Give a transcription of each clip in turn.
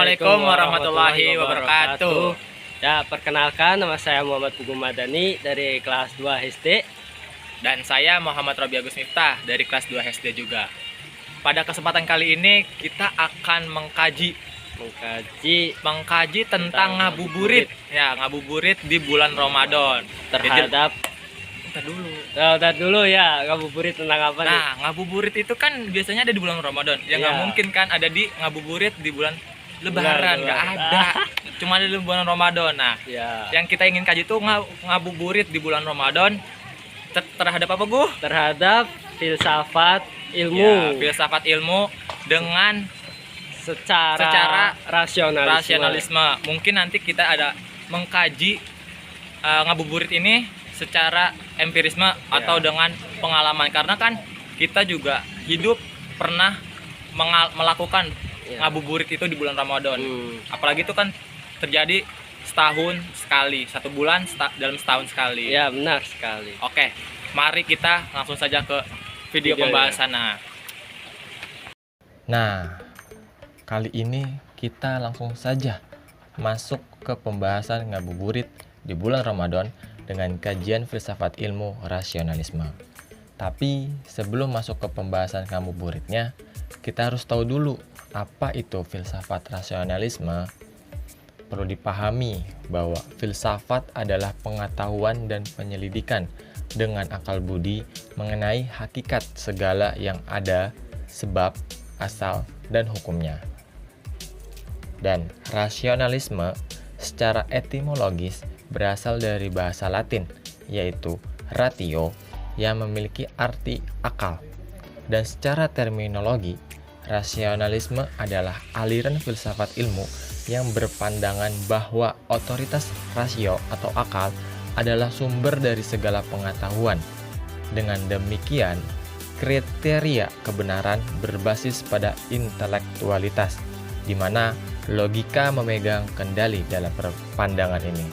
Assalamualaikum warahmatullahi wabarakatuh. Ya, perkenalkan nama saya Muhammad Pugu Madani dari kelas 2 SD. Dan saya Muhammad Robi Agus Miftah dari kelas 2 SD juga. Pada kesempatan kali ini kita akan mengkaji tentang ngabuburit. Ya, ngabuburit di bulan Ramadan. Terhadap Bentar dulu ya, ngabuburit tentang apa nih? Nah, ngabuburit itu kan biasanya ada di bulan Ramadan. Ya nggak mungkin kan ada di ngabuburit di bulan Lebaran, nggak ada. Cuma ada di bulan Ramadan. Nah, yang kita ingin kaji itu ngabuburit di bulan Ramadan terhadap apa, Gu? Terhadap filsafat ilmu. Ya, filsafat ilmu dengan secara rasionalisme. Mungkin nanti kita ada mengkaji ngabuburit ini secara empirisme atau dengan pengalaman, karena kan kita juga hidup pernah melakukan ngabuburit itu di bulan Ramadan. Apalagi itu kan terjadi setahun sekali, satu bulan dalam setahun sekali. Ya, benar sekali. Oke, mari kita langsung saja ke video pembahasan. Nah, kali ini kita langsung saja masuk ke pembahasan ngabuburit di bulan Ramadan dengan kajian filsafat ilmu rasionalisme. Tapi sebelum masuk ke pembahasan ngabuburitnya, kita harus tahu dulu apa itu filsafat rasionalisme. Perlu dipahami bahwa filsafat adalah pengetahuan dan penyelidikan dengan akal budi mengenai hakikat segala yang ada, sebab, asal, dan hukumnya. Dan rasionalisme secara etimologis berasal dari bahasa Latin, yaitu ratio, yang memiliki arti akal. Dan secara terminologi, rasionalisme adalah aliran filsafat ilmu yang berpandangan bahwa otoritas rasio atau akal adalah sumber dari segala pengetahuan. Dengan demikian, kriteria kebenaran berbasis pada intelektualitas, di mana logika memegang kendali dalam pandangan ini.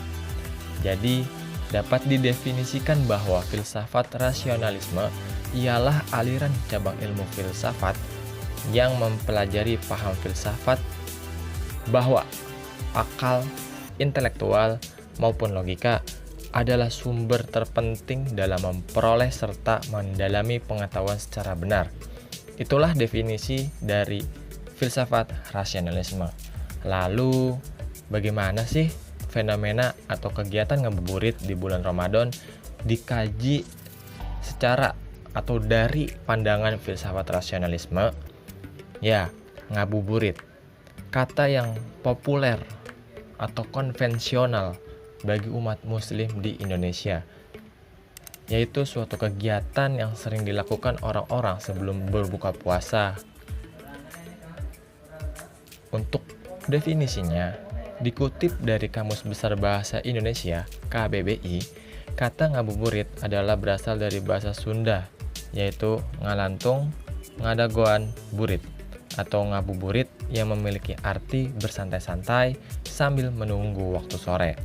Jadi, dapat didefinisikan bahwa filsafat rasionalisme ialah aliran cabang ilmu filsafat yang mempelajari paham filsafat bahwa akal, intelektual, maupun logika adalah sumber terpenting dalam memperoleh serta mendalami pengetahuan secara benar. Itulah definisi dari filsafat rasionalisme. Lalu, bagaimana sih fenomena atau kegiatan ngabuburit di bulan Ramadan dikaji secara atau dari pandangan filsafat rasionalisme? Ya, ngabuburit, kata yang populer atau konvensional bagi umat muslim di Indonesia, yaitu suatu kegiatan yang sering dilakukan orang-orang sebelum berbuka puasa. Untuk definisinya, dikutip dari Kamus Besar Bahasa Indonesia (KBBI), kata ngabuburit adalah berasal dari bahasa Sunda, yaitu ngalantung, ngadagoan, burit, atau ngabuburit yang memiliki arti bersantai-santai sambil menunggu waktu sore.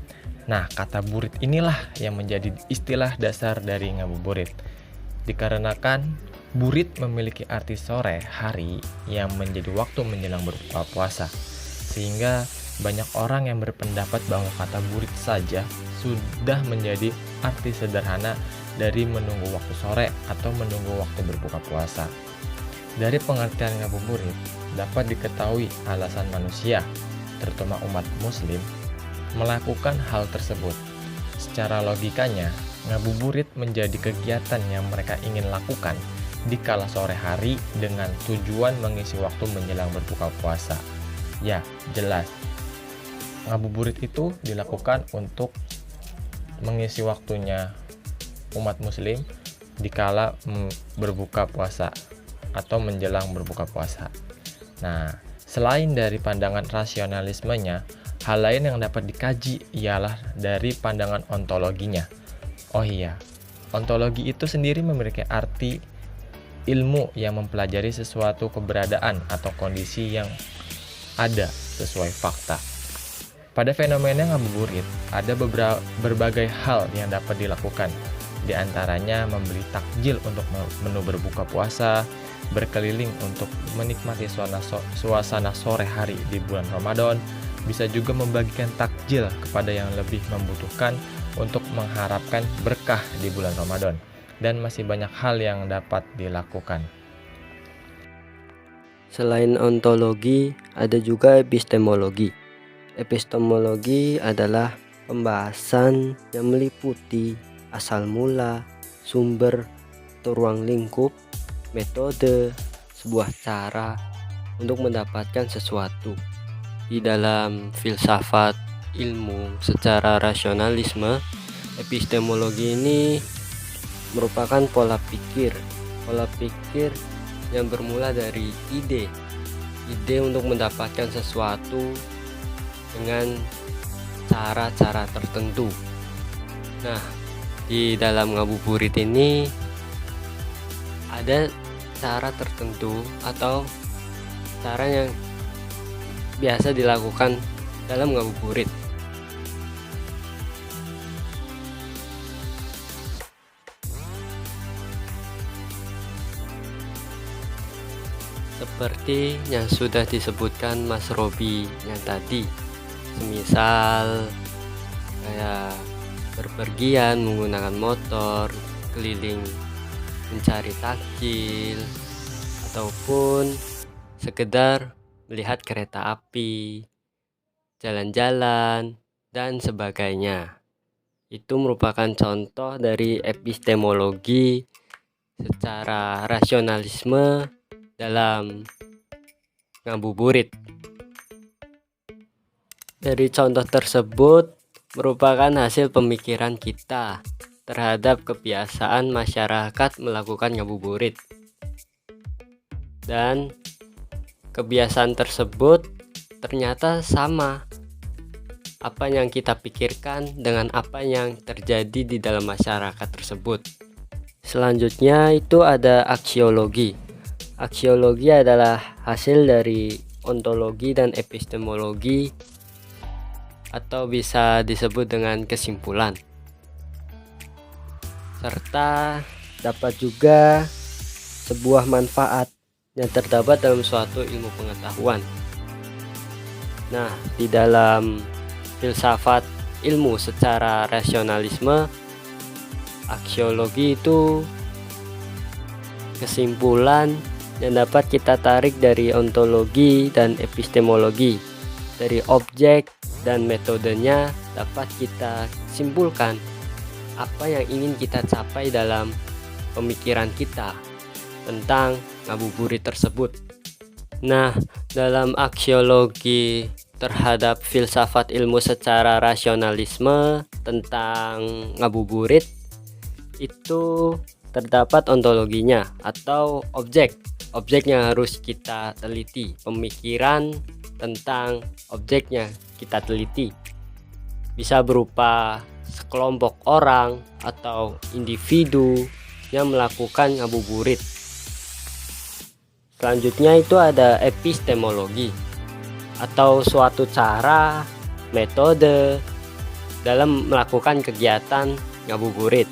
Nah, kata burit inilah yang menjadi istilah dasar dari ngabuburit. Dikarenakan burit memiliki arti sore hari yang menjadi waktu menjelang berbuka puasa, sehingga banyak orang yang berpendapat bahwa kata burit saja sudah menjadi arti sederhana dari menunggu waktu sore atau menunggu waktu berbuka puasa. Dari pengertian ngabuburit dapat diketahui alasan manusia, terutama umat muslim, melakukan hal tersebut. Secara logikanya, ngabuburit menjadi kegiatan yang mereka ingin lakukan di kala sore hari dengan tujuan mengisi waktu menjelang berbuka puasa. Ya, jelas. Ngabuburit itu dilakukan untuk mengisi waktunya umat muslim di kala berbuka puasa atau menjelang berbuka puasa. Nah, selain dari pandangan rasionalismenya, hal lain yang dapat dikaji ialah dari pandangan ontologinya. Oh iya, ontologi itu sendiri memiliki arti ilmu yang mempelajari sesuatu keberadaan atau kondisi yang ada sesuai fakta. Pada fenomena ngabuburit, ada berbagai hal yang dapat dilakukan, Di antaranya membeli takjil untuk menu berbuka puasa, berkeliling untuk menikmati suasana sore hari di bulan Ramadan, bisa juga membagikan takjil kepada yang lebih membutuhkan untuk mengharapkan berkah di bulan Ramadan, dan masih banyak hal yang dapat dilakukan. Selain ontologi, ada juga epistemologi. Epistemologi adalah pembahasan yang meliputi asal mula, sumber, atau ruang lingkup, metode, sebuah cara untuk mendapatkan sesuatu. Di dalam filsafat ilmu secara rasionalisme, epistemologi ini merupakan pola pikir yang bermula dari ide untuk mendapatkan sesuatu dengan cara-cara tertentu. Nah, di dalam ngabuburit ini ada cara tertentu atau cara yang biasa dilakukan dalam ngabuburit. Seperti yang sudah disebutkan Mas Robi yang tadi, semisal kayak berpergian menggunakan motor, keliling mencari takjil, ataupun sekedar melihat kereta api, jalan-jalan, dan sebagainya. Itu merupakan contoh dari epistemologi secara rasionalisme dalam ngabuburit. Dari contoh tersebut merupakan hasil pemikiran kita terhadap kebiasaan masyarakat melakukan ngabuburit, dan kebiasaan tersebut ternyata sama apa yang kita pikirkan dengan apa yang terjadi di dalam masyarakat tersebut. Selanjutnya itu ada aksiologi. Aksiologi adalah hasil dari ontologi dan epistemologi, atau bisa disebut dengan kesimpulan, serta dapat juga sebuah manfaat yang terdapat dalam suatu ilmu pengetahuan. Nah, di dalam filsafat ilmu secara rasionalisme, aksiologi itu kesimpulan yang dapat kita tarik dari ontologi dan epistemologi. Dari objek dan metodenya dapat kita simpulkan apa yang ingin kita capai dalam pemikiran kita tentang ngabuburit tersebut. Nah, dalam aksiologi terhadap filsafat ilmu secara rasionalisme tentang ngabuburit itu terdapat ontologinya atau objek yang harus kita teliti, pemikiran tentang objeknya kita teliti. Bisa berupa sekelompok orang atau individu yang melakukan ngabuburit. Selanjutnya itu ada epistemologi atau suatu cara, metode dalam melakukan kegiatan ngabuburit.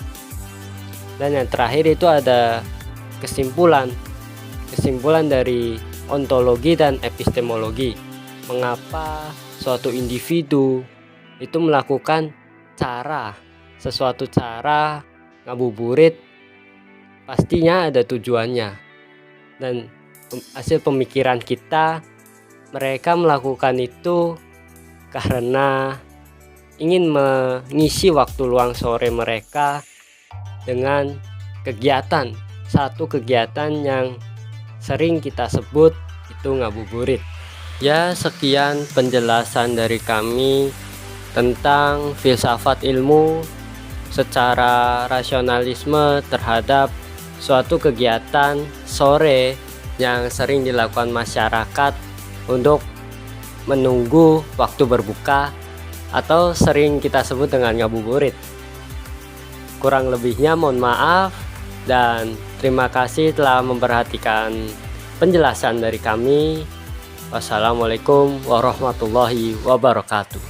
Dan yang terakhir itu ada kesimpulan dari ontologi dan epistemologi. Mengapa suatu individu itu melakukan sesuatu cara ngabuburit? Pastinya ada tujuannya, dan hasil pemikiran kita, mereka melakukan itu karena ingin mengisi waktu luang sore mereka dengan satu kegiatan yang sering kita sebut itu ngabuburit. Ya, sekian penjelasan dari kami tentang filsafat ilmu secara rasionalisme terhadap suatu kegiatan sore yang sering dilakukan masyarakat untuk menunggu waktu berbuka atau sering kita sebut dengan ngabuburit. Kurang lebihnya mohon maaf, dan terima kasih telah memperhatikan penjelasan dari kami. Wassalamualaikum warahmatullahi wabarakatuh.